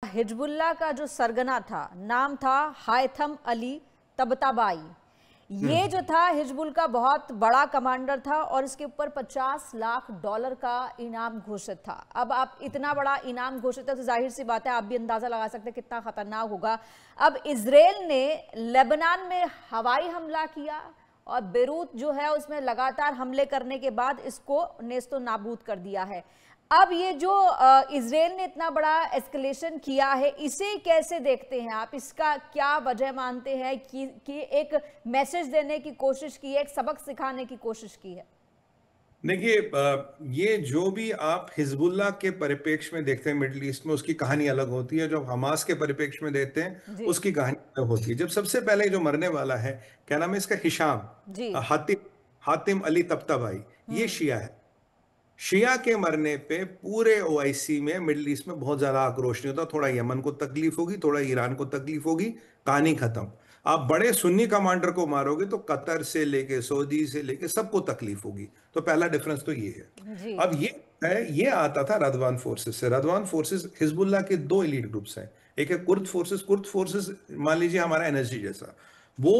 Hezbollah का जो सरगना था, नाम था हायथम अली तबताबाई। ये जो था हिजबुल का बहुत बड़ा कमांडर था और इसके ऊपर 50 लाख डॉलर का इनाम घोषित था। अब आप इतना बड़ा इनाम घोषित है तो जाहिर सी बात है, आप भी अंदाजा लगा सकते हैं कितना खतरनाक होगा। अब इजराइल ने लेबनान में हवाई हमला किया और बेरूत जो है उसमें लगातार हमले करने के बाद इसको नेस्तो नाबूद कर दिया है। अब ये जो इजराइल ने इतना बड़ा एस्केलेशन किया है, इसे कैसे देखते हैं आप? इसका क्या वजह मानते हैं कि एक मैसेज देने की कोशिश की है, एक सबक सिखाने की कोशिश की है? देखिए, ये जो भी आप हिजबुल्लाह के परिप्रेक्ष्य में देखते हैं मिडिल ईस्ट में, उसकी कहानी अलग होती है। जो हमास के परिप्रेक्ष्य में देखते हैं जी उसकी कहानी अलग होती है। जब सबसे पहले जो मरने वाला है, क्या नाम है इसका, हिशाम जी। हातिम हातिम अली तख्ताबाई, ये हम्म। शिया है। शिया के मरने पे पूरे ओआईसी में, मिडिल ईस्ट में बहुत ज्यादा आक्रोश नहीं होता। थोड़ा यमन को तकलीफ होगी, थोड़ा ईरान को तकलीफ होगी, कहानी खत्म। आप बड़े सुन्नी कमांडर को मारोगे तो कतर से लेके सऊदी से लेके सबको तकलीफ होगी। तो पहला डिफरेंस तो ये है। जी। अब ये आता था रदवान फोर्सेस से। रदवान फोर्सेस हिजबुल्लाह के दो एलीट ग्रुप्स हैं। एक है कुर्द फोर्सेस। कुर्द फोर्सेस मान लीजिए हमारा एनएसजी जैसा, वो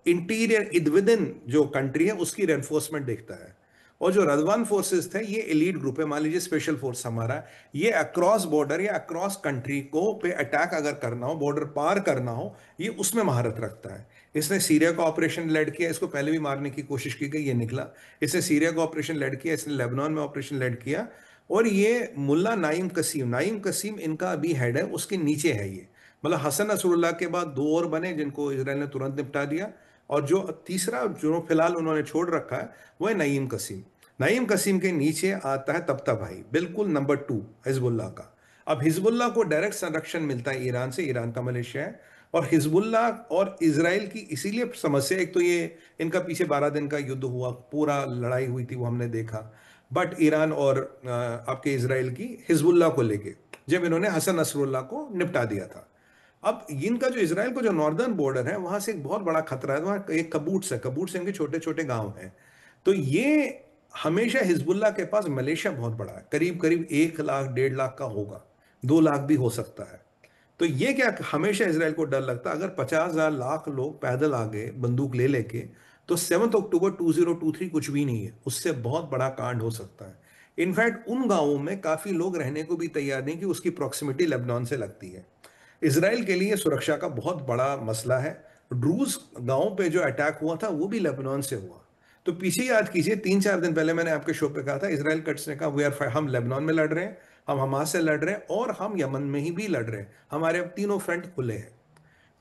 इंटीरियर विद इन जो कंट्री है उसकी रेनफोर्समेंट देखता है। और जो रदवान फोर्सेस थे, ये एलीट ग्रुप है। मान लीजिए स्पेशल फोर्स हमारा, ये अक्रॉस बॉर्डर या अक्रॉस कंट्री को पे अटैक अगर करना हो, बॉर्डर पार करना हो, ये उसमें महारत रखता है। इसने सीरिया का ऑपरेशन लेड किया, इसको पहले भी मारने की कोशिश की गई, ये निकला। इसने सीरिया का ऑपरेशन लेड किया, इसने लेबनान में ऑपरेशन लेड किया। और ये मुल्ला नाइम कसीम इनका अभी हेड है, उसके नीचे है ये। मतलब हसन नसरुल्लाह के बाद दो और बने जिनको इसराइल ने तुरंत निपटा दिया। और जो तीसरा जो फिलहाल उन्होंने छोड़ रखा है वो है नईम कसीम। नईम कसीम के नीचे आता है तख्ताबाई, बिल्कुल नंबर 2 हिजबुल्लाह का। अब हिजबुल्लाह को डायरेक्ट संरक्षण मिलता है ईरान से, ईरान का मलेशिया है। और हिजबुल्लाह और इसराइल की इसीलिए समस्या, एक तो ये इनका पीछे 12 दिन का युद्ध हुआ, पूरा लड़ाई हुई थी वो हमने देखा। बट ईरान और आपके इसराइल की हिजबुल्लाह को लेके, जब इन्होंने हसन नसरुल्लाह को निपटा दिया था। अब इनका जो इसराइल का जो नॉर्दर्न बॉर्डर है, वहां से एक बहुत बड़ा खतरा है। वहां एक कबूट्स इनके छोटे छोटे गांव हैं। तो ये हमेशा हिजबुल्लाह के पास मलेशिया बहुत बड़ा है, करीब करीब 1 लाख 1.5 लाख का होगा, 2 लाख भी हो सकता है। तो ये क्या, हमेशा इसराइल को डर लगता अगर 50,000 लाख लोग पैदल आ गए बंदूक ले लेके, तो 7 अक्टूबर 2023 कुछ भी नहीं है, उससे बहुत बड़ा कांड हो सकता है। इनफैक्ट उन गांवों में काफी लोग रहने को भी तैयार नहीं कि उसकी प्रॉक्सिमिटी लेबनान से लगती है। इसराइल के लिए सुरक्षा का बहुत बड़ा मसला है। ड्रूज गांव पे जो अटैक हुआ था वो भी लेबनान से हुआ। तो पीछे याद कीजिए, 3-4 दिन पहले मैंने आपके शो पे कहा था, इसराइल कट्स ने कहा हम लेबनान में लड़ रहे हैं, हम हमास से लड़ रहे हैं और हम यमन में ही भी लड़ रहे हैं, हमारे अब तीनों फ्रंट खुले हैं।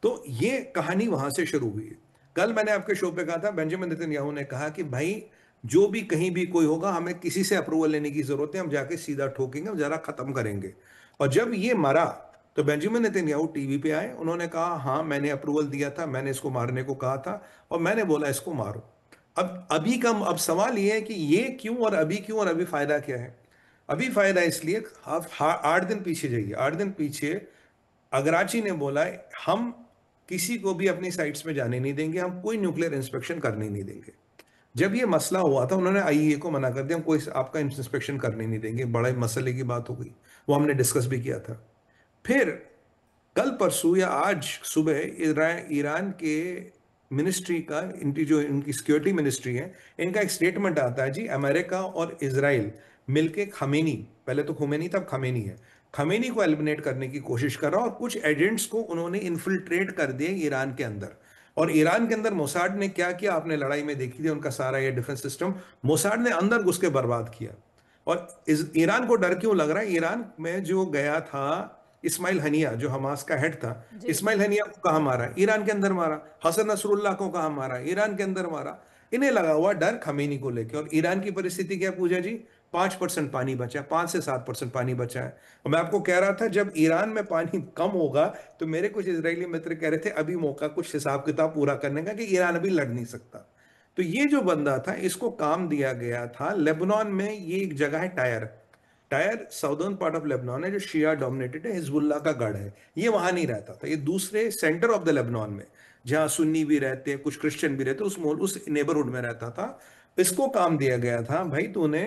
तो ये कहानी वहां से शुरू हुई है। कल मैंने आपके शो पे कहा था, बेंजामिन नेतन्याहू ने कहा कि भाई जो भी कहीं भी कोई होगा, हमें किसी से अप्रूवल लेने की जरूरत है, हम जाके सीधा ठोकेंगे, हम जरा खत्म करेंगे। और जब ये मरा तो बेंजामिन नेतन्याहू टीवी पे आए, उन्होंने कहा हाँ मैंने अप्रूवल दिया था, मैंने इसको मारने को कहा था और मैंने बोला इसको मारो। अब सवाल ये है कि ये क्यों और अभी क्यों और अभी फायदा क्या है? अभी फायदा इसलिए, आप 8 दिन पीछे जाइए, 8 दिन पीछे अगराची ने बोला हम किसी को भी अपनी साइट्स में जाने नहीं देंगे, हम कोई न्यूक्लियर इंस्पेक्शन करने नहीं देंगे। जब ये मसला हुआ था उन्होंने आईईए को मना कर दिया, हम कोई आपका इंस्पेक्शन करने नहीं देंगे, बड़े मसले की बात हो गई, वो हमने डिस्कस भी किया था। फिर कल परसों या आज सुबह ईरान के मिनिस्ट्री का, इनकी सिक्योरिटी मिनिस्ट्री है, इनका एक स्टेटमेंट आता है जी, अमेरिका और इसराइल मिलके खमेनी, पहले तो खुमेनी तब खमेनी है, खमेनी को एलिमिनेट करने की कोशिश कर रहा, और कुछ एजेंट्स को उन्होंने इन्फिल्ट्रेट कर दिए ईरान के अंदर। और ईरान के अंदर मोसाड ने क्या किया, आपने लड़ाई में देखी थी, उनका सारा ये डिफेंस सिस्टम मोसाड ने अंदर घुस के बर्बाद किया। और ईरान को डर क्यों लग रहा है? ईरान में जो गया था इस्माइल हनिया, जो हमास का हेड था, जी। इस्माइल हनिया को कहां मारा? ईरान के अंदर मारा। हसन नसरुल्लाह को कहां मारा? ईरान के अंदर मारा। इन्हें लगा हुआ डर खमीनी को लेकर। और ईरान की परिस्थिति क्या पूजा जी? 5% पानी बचा, 5 से 7% पानी बचा है। और मैं आपको कह रहा था जब ईरान में पानी कम होगा, तो मेरे कुछ इजरायली मित्र कह रहे थे अभी मौका कुछ हिसाब किताब पूरा करने का, कि ईरान अभी लड़ नहीं सकता। तो ये जो बंदा था, इसको काम दिया गया था लेबनान में। ये एक जगह है tyre, tyre southern part of Lebanon है, जो शिया डोमिनेटेड है, हिजबुल्लाह का गढ़ है। ये वहां नहीं रहता था, ये दूसरे सेंटर ऑफ द लेबनान में, जहां सुन्नी भी रहते हैं, कुछ क्रिश्चियन भी रहते हैं, उस नेबरहुड में रहता था। इसको काम दिया गया था, भाई तूने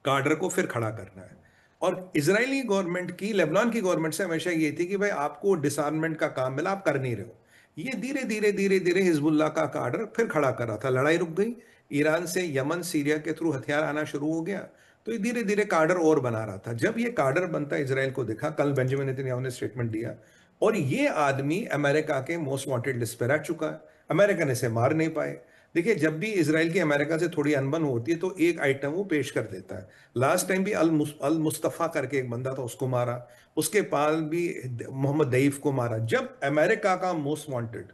कार्डर को फिर खड़ा करना है। और इजरायली गवर्नमेंट की, लेबनान की गवर्नमेंट से हमेशा ये थी कि भाई आपको डिसआर्ममेंट का काम मिला, आप कर नहीं रहे हो। ये धीरे धीरे धीरे धीरे हिजबुल्लाह का काडर फिर खड़ा कर रहा था। लड़ाई रुक गई, ईरान से यमन सीरिया के थ्रू हथियार आना शुरू हो गया, तो ये धीरे धीरे काडर और बना रहा था। जब ये काडर बनता इसराइल को दिखा, कल बेंजामिन नेतन्याहू ने स्टेटमेंट दिया, और ये आदमी अमेरिका के मोस्ट वांटेड लिस्ट पर रह चुका है, अमेरिका ने इसे मार नहीं पाए। देखिए, जब भी इसराइल की अमेरिका से थोड़ी अनबन होती है तो एक आइटम वो पेश कर देता है। लास्ट टाइम भी अल मुस्तफा करके एक बंदा था, उसको मारा। उसके पास भी मोहम्मद दईफ को मारा। जब अमेरिका का मोस्ट वांटेड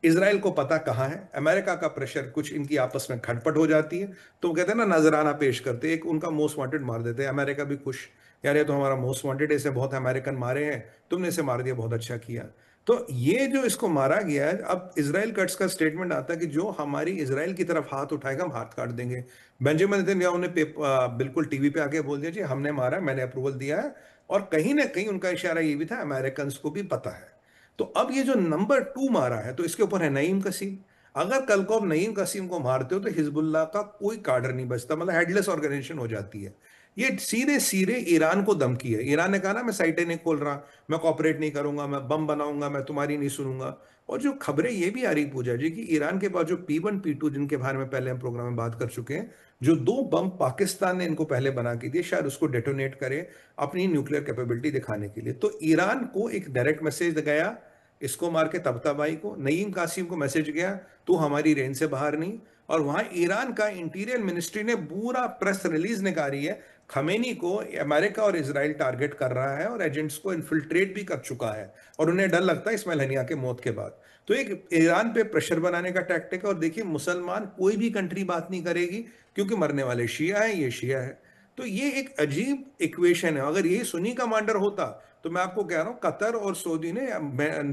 इसराइल को पता कहाँ है, अमेरिका का प्रेशर, कुछ इनकी आपस में खटपट हो जाती है, तो वो कहते हैं ना, नजराना पेश करते, एक उनका मोस्ट वांटेड मार देते हैं। अमेरिका भी खुश, यार ये तो हमारा मोस्ट वांटेड, इसे बहुत अमेरिकन मारे हैं, तुमने इसे मार दिया, बहुत अच्छा किया। तो ये जो इसको मारा गया है, अब इसराइल कट्स का स्टेटमेंट आता है कि जो हमारी इसराइल की तरफ हाथ उठाएगा हम हाथ काट देंगे। बेंजामिन नेतन्याहू ने बिल्कुल टीवी पे आके बोल दिया जी हमने मारा, मैंने अप्रूवल दिया है। और कहीं ना कहीं उनका इशारा ये भी था, अमेरिकन को भी पता है। तो अब ये जो नंबर 2 मारा है, तो इसके ऊपर है नईम कसीम। अगर कल को आप नईम कसीम को मारते हो तो हिजबुल्लाह का कोई काडर नहीं बचता, मतलब हेडलेस ऑर्गेनाइजेशन हो जाती है। ये सीधे सीधे ईरान को धमकी है। ईरान ने कहा ना, मैं साइटें नहीं खोल रहा, मैं कॉपरेट नहीं करूंगा, मैं बम बनाऊंगा, मैं तुम्हारी नहीं सुनूंगा। और जो खबरें ये भी आ रही पूजा जी कि ईरान के पास जो P1 P2, जिनके बारे में पहले हम प्रोग्राम में बात कर चुके हैं, जो 2 बम पाकिस्तान ने इनको पहले बना के दिए, शायद उसको डेटोनेट करे अपनी न्यूक्लियर कैपेबिलिटी दिखाने के लिए। तो ईरान को एक डायरेक्ट मैसेज गया, इसको मार के तबताबाई को। नईम कासिम को मैसेज गया, तू हमारी रेंज से बाहर नहीं। और वहां ईरान का इंटीरियर मिनिस्ट्री ने पूरा प्रेस रिलीज निकाली है, खमेनी को अमेरिका और इजराइल टारगेट कर रहा है और एजेंट्स को इन्फिल्ट्रेट भी कर चुका है, और उन्हें डर लगता है इस्माइल हनिया के मौत के बाद। तो एक ईरान पे प्रेशर बनाने का टैक्टिक है। और देखिए, मुसलमान कोई भी कंट्री बात नहीं करेगी, क्योंकि मरने वाले शिया है, ये शिया है। तो ये एक अजीब इक्वेशन है। अगर ये सुन्नी कमांडर होता, तो मैं आपको कह रहा हूं, कतर और सऊदी ने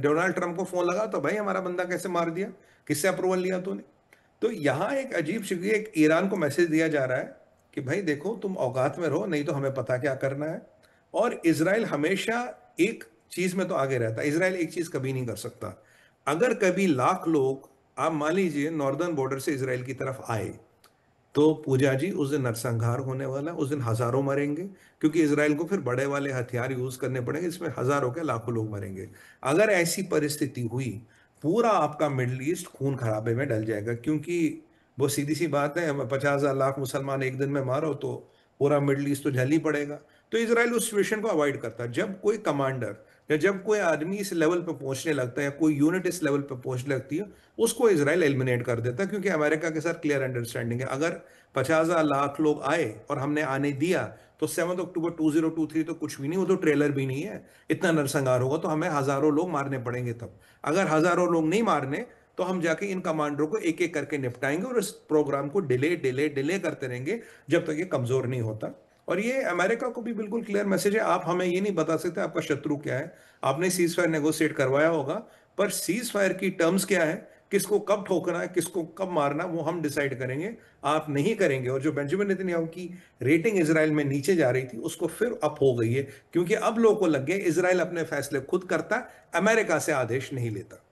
डोनाल्ड ट्रंप को फोन लगा, तो भाई हमारा बंदा कैसे मार दिया, किससे अप्रूवल लिया तूने। तो यहां एक अजीब शिकवी, एक ईरान को मैसेज दिया जा रहा है कि भाई देखो, तुम औकात में रहो, नहीं तो हमें पता क्या करना है। और इसराइल हमेशा एक चीज में तो आगे रहता है। इसराइल एक चीज कभी नहीं कर सकता, अगर कभी लाख लोग, आप मान लीजिए, नॉर्दर्न बॉर्डर से इसराइल की तरफ आए, तो पूजा जी उस दिन नरसंहार होने वाला, उस दिन हजारों मरेंगे, क्योंकि इसराइल को फिर बड़े वाले हथियार यूज करने पड़ेंगे, इसमें हजारों के लाखों लोग मरेंगे। अगर ऐसी परिस्थिति हुई, पूरा आपका मिडल ईस्ट खून खराबे में डल जाएगा। क्योंकि वो सीधी सी बात है, 50,000 लाख मुसलमान एक दिन में मारो तो पूरा मिडल ईस्ट तो झल ही पड़ेगा। तो इसराइल उस सिचुएशन को अवॉइड करता है। जब कोई कमांडर या जब कोई आदमी इस लेवल पर पहुंचने लगता है, या कोई यूनिट इस लेवल पर पहुंचने लगती है, उसको इसराइल एलिमिनेट कर देता है। क्योंकि अमेरिका के साथ क्लियर अंडरस्टैंडिंग है, अगर 50,000 लाख लोग आए और हमने आने दिया, तो 7 अक्टूबर 2023 तो कुछ भी नहीं, वो तो ट्रेलर भी नहीं है। इतना नरसंहार होगा तो हमें हजारों लोग मारने पड़ेंगे। तब अगर हजारों लोग नहीं मारने, तो हम जाके इन कमांडरों को एक एक करके निपटाएंगे, और इस प्रोग्राम को डिले डिले डिले करते रहेंगे जब तक ये कमजोर नहीं होता। और ये अमेरिका को भी बिल्कुल क्लियर मैसेज है, आप हमें ये नहीं बता सकते आपका शत्रु क्या है। आपने सीज फायर नेगोशिएट करवाया होगा, पर सीज फायर की टर्म्स क्या है, किसको कब ठोकना है, किसको कब मारना, वो हम डिसाइड करेंगे, आप नहीं करेंगे। और जो बेंजामिन नेतन्याहू की रेटिंग इसराइल में नीचे जा रही थी, उसको फिर अप हो गई है, क्योंकि अब लोगों को लग गया इसराइल अपने फैसले खुद करता, अमेरिका से आदेश नहीं लेता।